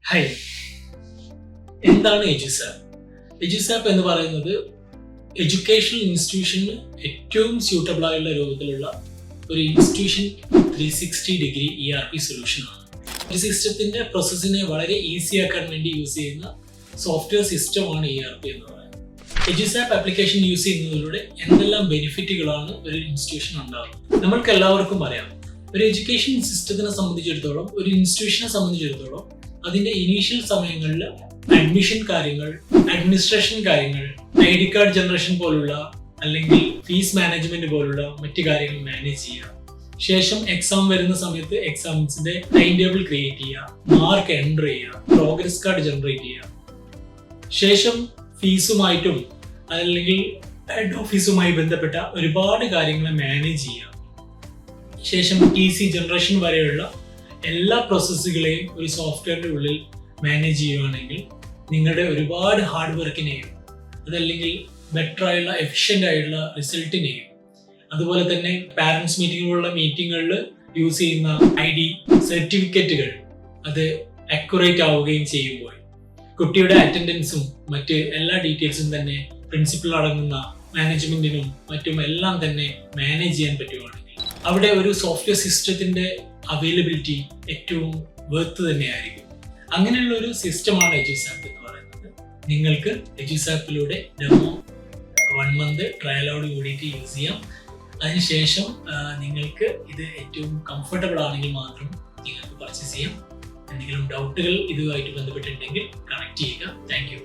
Hi, എന്താണ് എജുസാപ്പ്? എജുസാപ്പ് എന്ന് പറയുന്നത് എഡ്യൂക്കേഷണൽ ഇൻസ്റ്റിറ്റ്യൂഷന് ഏറ്റവും സ്യൂട്ടബിൾ ആയുള്ള രൂപത്തിലുള്ള ഒരു ഇൻസ്റ്റിറ്റ്യൂഷൻ 360 ERP സൊല്യൂഷനാണ്. ഒരു സിസ്റ്റത്തിന്റെ പ്രോസസ്സിനെ വളരെ ഈസി ആക്കാൻ വേണ്ടി യൂസ് ചെയ്യുന്ന സോഫ്റ്റ്വെയർ സിസ്റ്റമാണ് ERP എന്ന് പറയുന്നത്. എജുസാപ്പ് ആപ്ലിക്കേഷൻ യൂസ് ചെയ്യുന്നതിലൂടെ എന്തെല്ലാം ബെനിഫിറ്റുകളാണ് ഒരു ഇൻസ്റ്റിറ്റ്യൂഷൻ ഉണ്ടാകുന്നത്? നമ്മൾക്ക് എല്ലാവർക്കും അറിയാം, ഒരു എഡ്യൂക്കേഷൻ സിസ്റ്റത്തിനെ സംബന്ധിച്ചിടത്തോളം, ഒരു ഇൻസ്റ്റിറ്റ്യൂഷനെ സംബന്ധിച്ചിടത്തോളം അതിന്റെ ഇനീഷ്യൽ സമയങ്ങളിൽ അഡ്മിഷൻ കാര്യങ്ങൾ, അഡ്മിനിസ്ട്രേഷൻ കാര്യങ്ങൾ, ID കാർഡ് ജനറേഷൻ പോലുള്ള അല്ലെങ്കിൽ ഫീസ് മാനേജ്മെന്റ് പോലുള്ള മറ്റു കാര്യങ്ങൾ മാനേജ് ചെയ്യുക. ശേഷം എക്സാം വരുന്ന സമയത്ത് എക്സാംസിന്റെ ടൈം ടേബിൾ ക്രിയേറ്റ് ചെയ്യുക, മാർക്ക് എൻറ്റർ ചെയ്യുക, പ്രോഗ്രസ് കാർഡ് ജനറേറ്റ് ചെയ്യുക. ശേഷം ഫീസുമായിട്ടും അല്ലെങ്കിൽ ഹെഡ് ഓഫീസുമായി ബന്ധപ്പെട്ട ഒരുപാട് കാര്യങ്ങൾ മാനേജ് ചെയ്യുക. ശേഷം TC ജനറേഷൻ വരെയുള്ള എല്ലാ പ്രോസസ്സുകളെയും ഒരു സോഫ്റ്റ്വെയറിന്റെ ഉള്ളിൽ മാനേജ് ചെയ്യുകയാണെങ്കിൽ നിങ്ങളുടെ ഒരുപാട് ഹാർഡ് വർക്കിനെയും അതല്ലെങ്കിൽ ബെറ്റർ ആയുള്ള എഫിഷ്യൻ്റ് ആയിട്ടുള്ള റിസൾട്ടിനെയും, അതുപോലെ തന്നെ പാരൻസ് മീറ്റിംഗുള്ള മീറ്റിങ്ങുകളിൽ യൂസ് ചെയ്യുന്ന ID സർട്ടിഫിക്കറ്റുകൾ അത് അക്യുറേറ്റ് ആവുകയും ചെയ്യുമ്പോൾ കുട്ടിയുടെ അറ്റൻഡൻസും മറ്റ് എല്ലാ ഡീറ്റെയിൽസും തന്നെ പ്രിൻസിപ്പൽ അടങ്ങുന്ന മാനേജ്മെന്റിനും മറ്റും എല്ലാം തന്നെ മാനേജ് ചെയ്യാൻ പറ്റുകയാണെങ്കിൽ അവിടെ ഒരു സോഫ്റ്റ്വെയർ സിസ്റ്റത്തിന്റെ അവൈലബിലിറ്റി ഏറ്റവും വർത്ത് തന്നെയായിരിക്കും. അങ്ങനെയുള്ള ഒരു സിസ്റ്റമാണ് എജുസാപ്പ് എന്ന് പറയുന്നത്. നിങ്ങൾക്ക് എജുസാപ്പിലൂടെ ഡെമോ 1 month ട്രയലോട് കൂടിയിട്ട് യൂസ് ചെയ്യാം. അതിനുശേഷം നിങ്ങൾക്ക് ഇത് ഏറ്റവും കംഫർട്ടബിൾ ആണെങ്കിൽ മാത്രം നിങ്ങൾക്ക് പർച്ചേസ് ചെയ്യാം. എന്തെങ്കിലും ഡൗട്ടുകൾ ഇതുമായിട്ട് ബന്ധപ്പെട്ടിട്ടുണ്ടെങ്കിൽ കണക്ട് ചെയ്യുക. Thank you.